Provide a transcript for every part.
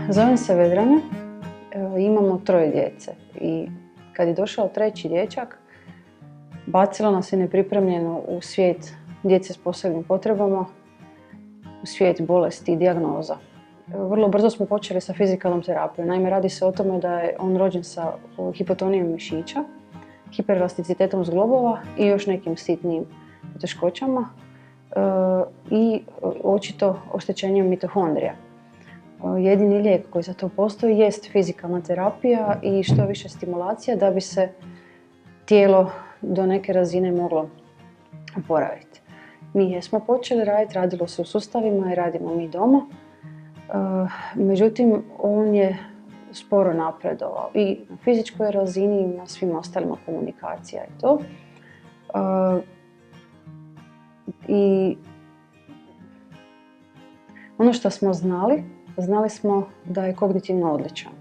Zovem se Vedrana, imamo 3 djece i kad je došao 3. dječak, bacilo nas je nepripremljeno u svijet djece s posebnim potrebama, u svijet bolesti i dijagnoza. Vrlo brzo smo počeli sa fizikalnom terapijom. Naime, radi se o tome da je on rođen sa hipotonijom mišića, hiperelasticitetom zglobova i još nekim sitnim poteškoćama i očito oštećenjem mitohondrija. Jedini lijek koji za to postoji jest fizikalna terapija i što više stimulacija da bi se tijelo do neke razine moglo oporaviti. Mi jesmo počeli raditi, radilo se u sustavima i radimo mi doma. Međutim, on je sporo napredovao i na fizičkoj razini i na svim ostalima komunikacija i to. I ono što smo znali smo da je kognitivno odličan,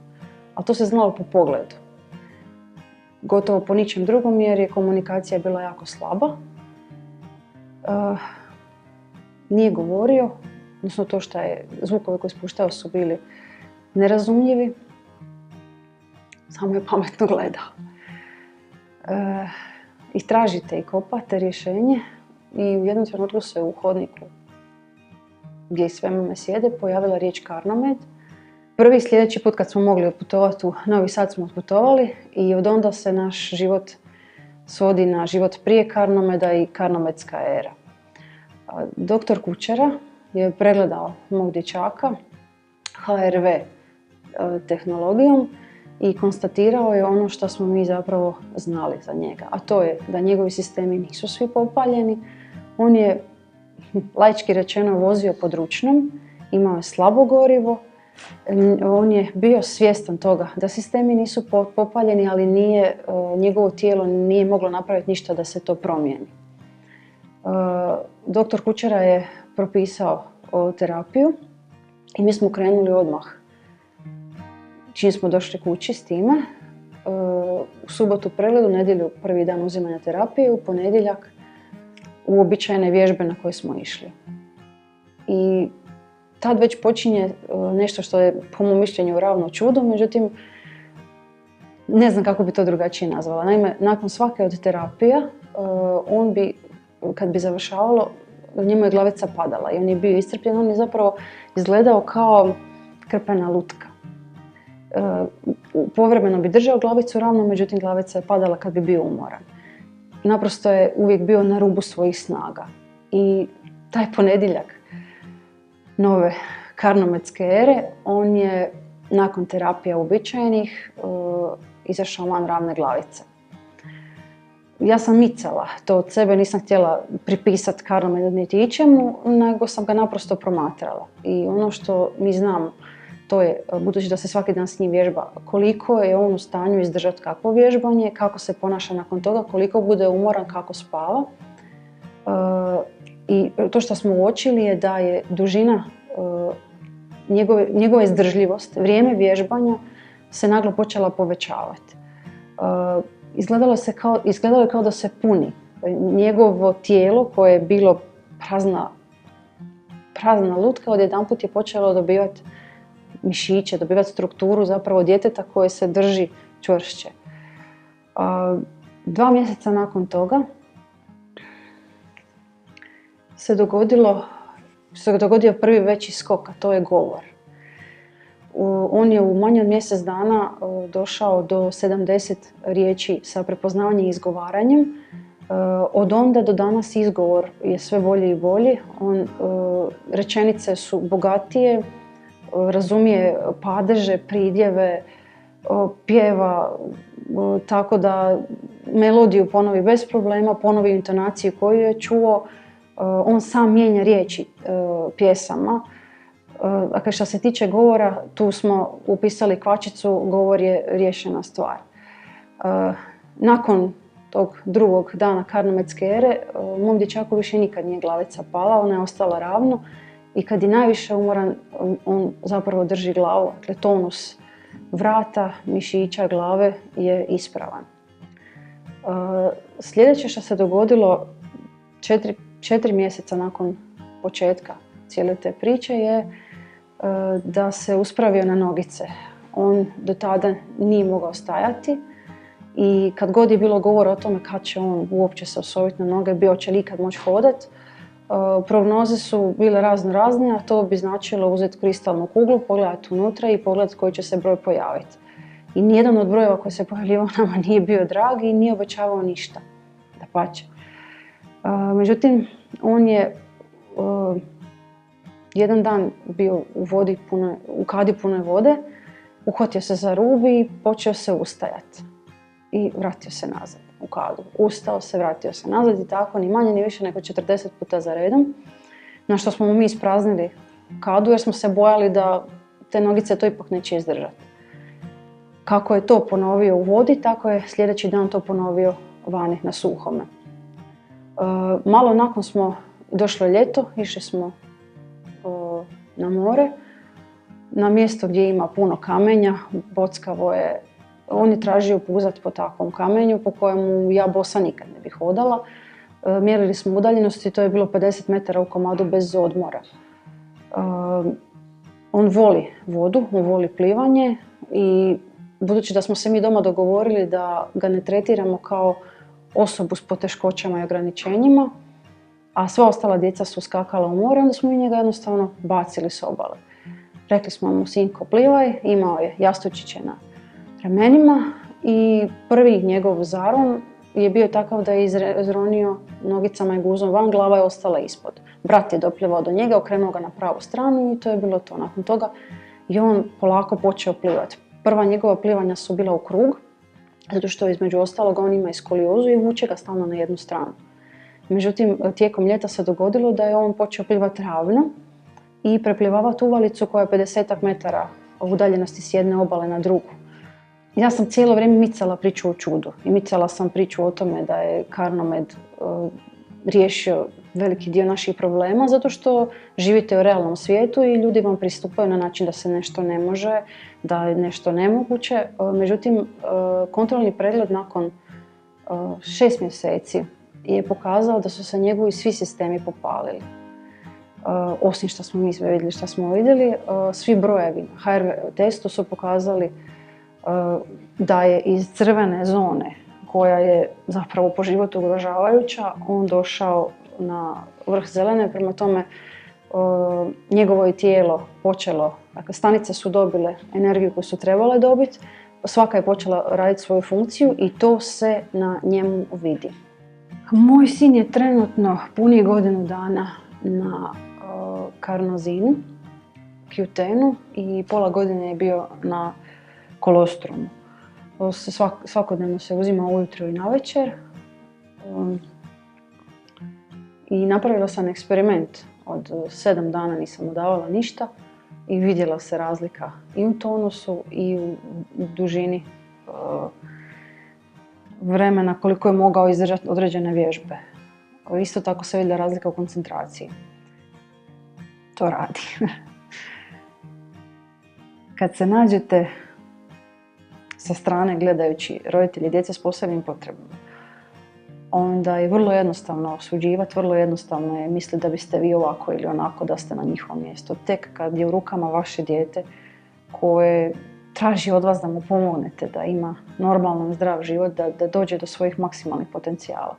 ali to se znalo po pogledu. Gotovo po ničem drugom jer je komunikacija bila jako slaba. Nije govorio, odnosno to što je zvukove koje ispuštao su bili nerazumljivi, samo je pametno gledao. I tražite i kopate rješenje i u jednom trenutku se u hodniku gdje sve mame sjede pojavila riječ Carnomed. Prvi sljedeći put kad smo mogli otputovati u Novi Sad smo otputovali i od onda se naš život svodi na život prije Carnomeda i Carnomedska era. Doktor Kučera je pregledao mog dječaka HRV tehnologijom i konstatirao je ono što smo mi zapravo znali za njega. A to je da njegovi sistemi nisu svi popaljeni. On je, laički rečeno, vozio pod ručnom, imao je slabo gorivo. On je bio svjestan toga da sistemi nisu popaljeni, ali njegovo tijelo nije moglo napraviti ništa da se to promijeni. Doktor Kučera je propisao terapiju i mi smo krenuli odmah. Čim smo došli kući s time, u subotu pregled, u nedjelju prvi dan uzimanja terapije, u ponedjeljak uobičajene vježbe na koje smo išli. I tad već počinje nešto što je po mom mišljenju ravno čudo, međutim ne znam kako bi to drugačije nazvala. Naime, nakon svake od terapija on bi, kad bi završavalo, njemu je glavica padala i on je bio iscrpljen, on je zapravo izgledao kao krpena lutka. Povremeno bi držao glavicu ravno, međutim glavica je padala kad bi bio umoran. Naprosto je uvijek bio na rubu svojih snaga. I taj ponedjeljak nove Carnomedske ere, on je nakon terapija uobičajenih izašao van ravne glavice. Ja sam micala to od sebe, nisam htjela pripisati Carnomedu niti ičemu, nego sam ga naprosto promatrala. I ono što mi znamo, to je, budući da se svaki dan s njim vježba, koliko je on u stanju izdržati kakvo vježbanje, kako se ponaša nakon toga, koliko bude umoran, kako spava. I to što smo uočili je da je dužina, njegova izdržljivost, vrijeme vježbanja se naglo počela povećavati. Izgledalo je kao da se puni. Njegovo tijelo koje je bilo prazna lutka, odjedanput je počelo dobivati mišiće, dobivati strukturu zapravo djeteta koje se drži čvršće. 2 mjeseca nakon toga se dogodio prvi veći skok, a to je govor. On je u manje od mjesec dana došao do 70 riječi sa prepoznavanjem i izgovaranjem. Od onda do danas izgovor je sve bolji i bolji. Rečenice su bogatije, razumije padeže, pridjeve, pjeva tako da melodiju ponovi bez problema, ponovi intonaciju koju je čuo. On sam mijenja riječi pjesama. Dakle, što se tiče govora, tu smo upisali kvačicu, govor je riješena stvar. Nakon tog drugog dana Carnomedske ere, mom dječaku više nikad nije glavica pala, ona je ostala ravno i kad je najviše umoran, on zapravo drži glavu. Dakle, tonus vrata, mišića, glave je ispravan. Sljedeće što se dogodilo 4 mjeseca nakon početka cijele te priče je da se uspravio na nogice. On do tada nije mogao stajati i kad god je bilo govora o tome kad će on uopće se osoviti na noge, bio će li ikad moći hodati, prognoze su bile razne, a to bi značilo uzeti kristalnu kuglu, pogledati unutra i pogledati koji će se broj pojaviti. I nijedan od brojeva koji se pojavljivao nama nije bio drag i nije obećavao ništa. Dapače. Međutim, on je jedan dan bio u kadi punoj vode, uhvatio se za rub i počeo se ustajati. I vratio se nazad u kadu. Ustao se, vratio se nazad i tako, ni manje ni više nego 40 puta za redom. Na što smo mu mi ispraznili kadu jer smo se bojali da te nogice to ipak neće izdržati. Kako je to ponovio u vodi, tako je sljedeći dan to ponovio vani na suhome. Malo nakon smo došlo ljeto, išli smo na more, na mjesto gdje ima puno kamenja, bockavo je. On je tražio puzati po takvom kamenju po kojemu ja bosa nikad ne bih hodala. Mjerili smo udaljenosti, to je bilo 50 metara u komadu bez odmora. On voli vodu, on voli plivanje i budući da smo se mi doma dogovorili da ga ne tretiramo kao osobu s poteškoćama i ograničenjima, a sva ostala djeca su skakala u more, onda smo mi njega jednostavno bacili s obale. Rekli smo mu, sinko, plivaj, imao je jastučiće na ramenima i prvi njegov zaron je bio takav da je izronio nogicama i guzom van, glava je ostala ispod. Brat je doplivao do njega, okrenuo ga na pravu stranu i to je bilo to. Nakon toga je on polako počeo plivati. Prva njegova plivanja su bila u krug, zato što između ostalog on ima i skoliozu i vuče ga stalno na jednu stranu. Međutim, tijekom ljeta se dogodilo da je on počeo plivati ravno i preplivavati uvalicu koja je 50 metara udaljenosti s jedne obale na drugu. Ja sam cijelo vrijeme micala priču o čudu i micala sam priču o tome da je Carnomed riješio veliki dio naših problema zato što živite u realnom svijetu i ljudi vam pristupaju na način da se nešto ne može, da je nešto nemoguće. Međutim, kontrolni pregled nakon 6 mjeseci je pokazao da su se njegovi svi sistemi popalili. Osim što smo mi sve vidjeli što smo vidjeli, svi brojevi na HRV testu su pokazali da je iz crvene zone, koja je zapravo po životu ugrožavajuća, on došao na vrh zelene, prema tome njegovo je tijelo počelo, dakle stanice su dobile energiju koju su trebale dobiti, svaka je počela raditi svoju funkciju i to se na njemu vidi. Moj sin je trenutno puni godinu dana na karnozinu, Q10 i pola godine je bio na kolostrumu. Svakodnevno se uzima ujutro i navečer. I napravila sam eksperiment. Od 7 dana nisam mu davala ništa i vidjela se razlika i u tonusu i u dužini vremena koliko je mogao izdržati određene vježbe. Isto tako se vidjela razlika u koncentraciji. To radi. Kad se nađete sa strane gledajući roditelji djece s posebnim potrebama, onda je vrlo jednostavno osuđivati, vrlo jednostavno je misliti da biste vi ovako ili onako da ste na njihovom mjestu. Tek kad je u rukama vaše dijete koje traži od vas da mu pomognete, da ima normalan, zdrav život, da dođe do svojih maksimalnih potencijala,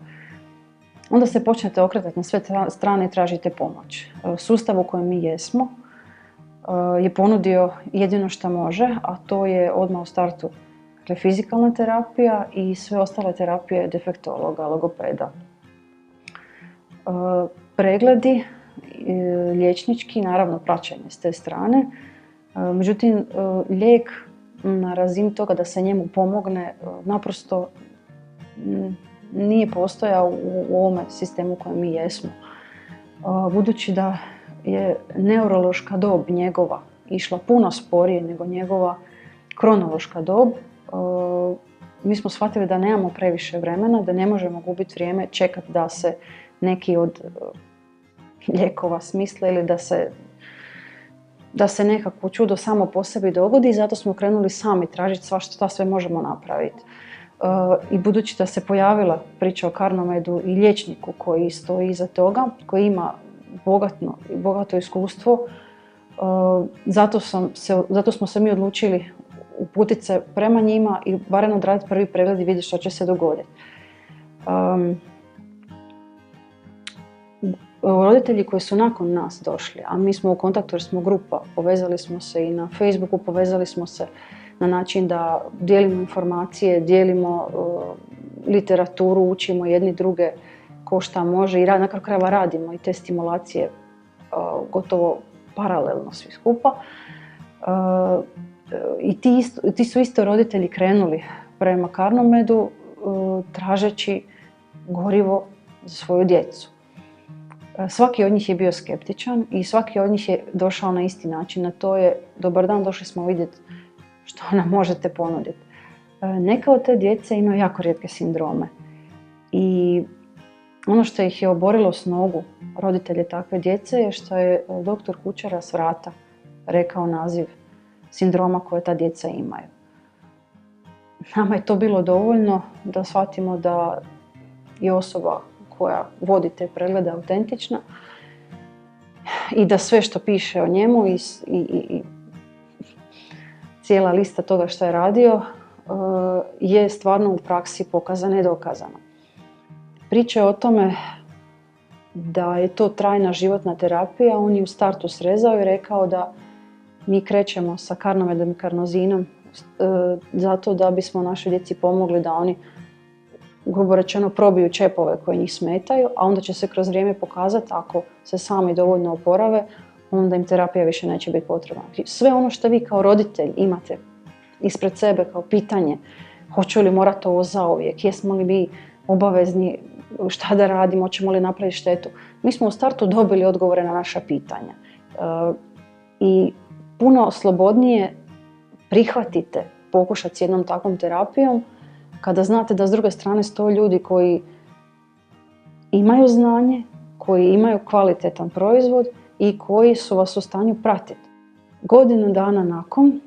onda se počnete okretati na sve strane i tražite pomoć. Sustav u kojem mi jesmo je ponudio jedino što može, a to je odmah u startu fizikalna terapija i sve ostale terapije defektologa, logopeda. Pregledi liječnički, naravno praćenje s te strane. Međutim, lijek na razini toga da se njemu pomogne naprosto nije postojao u ovome sistemu u kojem mi jesmo. Budući da je neurološka dob njegova išla puno sporije nego njegova kronološka dob, mi smo shvatili da nemamo previše vremena, da ne možemo gubiti vrijeme čekati da se neki od lijekova smisle ili da se nekakvo čudo samo po sebi dogodi i zato smo krenuli sami tražiti šta sve možemo napraviti. I budući da se pojavila priča o Carnomedu i liječniku koji stoji iza toga, koji ima bogato iskustvo Zato smo se mi odlučili uputiti se prema njima i barem odraditi prvi pregled i vidjeti što će se dogoditi. Roditelji koji su nakon nas došli, a mi smo u kontaktu jer smo grupa, povezali smo se i na Facebooku, povezali smo se na način da dijelimo informacije, dijelimo literaturu, učimo jedni druge ko šta može i na kraju krajeva radimo i te stimulacije gotovo paralelno svi skupa. I ti su isto roditelji krenuli prema Carnomedu tražeći gorivo za svoju djecu. Svaki od njih je bio skeptičan i svaki od njih je došao na isti način, a to je dobar dan, došli smo vidjeti što nam možete ponuditi. Neka od te djece imaju jako rijetke sindrome i ono što ih je oborilo s nogu, roditelje takve djece, je što je doktor Kučera s vrata rekao naziv sindroma koje ta djeca imaju. Nama je to bilo dovoljno da shvatimo da je osoba koja vodi te preglede autentična i da sve što piše o njemu i cijela lista toga što je radio je stvarno u praksi pokazano i dokazano. Priče o tome da je to trajna životna terapija, on je u startu srezao i rekao da mi krećemo sa Carnomedom i Carnozinom zato da bismo našoj djeci pomogli da oni, grubo rečeno, probiju čepove koji njih smetaju, a onda će se kroz vrijeme pokazati ako se sami dovoljno oporave, onda im terapija više neće biti potrebna. Sve ono što vi kao roditelj imate ispred sebe kao pitanje, hoću li morati ovo zauvijek, jesmo li mi obavezni, šta da radimo, hoćemo li napraviti štetu. Mi smo u startu dobili odgovore na naša pitanja. I puno slobodnije prihvatite pokušati s jednom takvom terapijom kada znate da s druge strane stoje ljudi koji imaju znanje, koji imaju kvalitetan proizvod i koji su vas u stanju pratiti. Godinu dana nakon,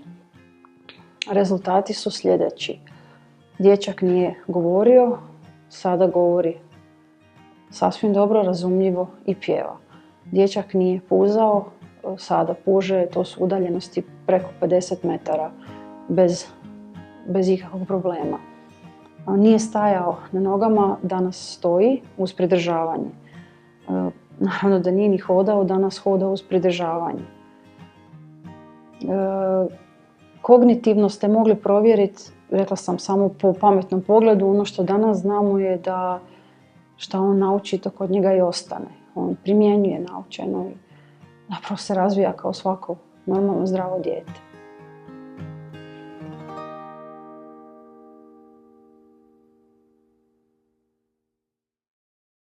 rezultati su sljedeći. Dječak nije govorio, sada govori sasvim dobro, razumljivo i pjeva. Dječak nije puzao, sada puže, to su udaljenosti preko 50 metara bez ikakvog problema. Nije stajao na nogama, danas stoji uz pridržavanje. Naravno da nije ni hodao, danas hoda uz pridržavanje. Kognitivno ste mogli provjeriti, rekla sam samo po pametnom pogledu, ono što danas znamo je da što on nauči to kod njega i ostane. On primjenjuje naučeno i zapravo se razvija kao svako normalno zdravo dijete.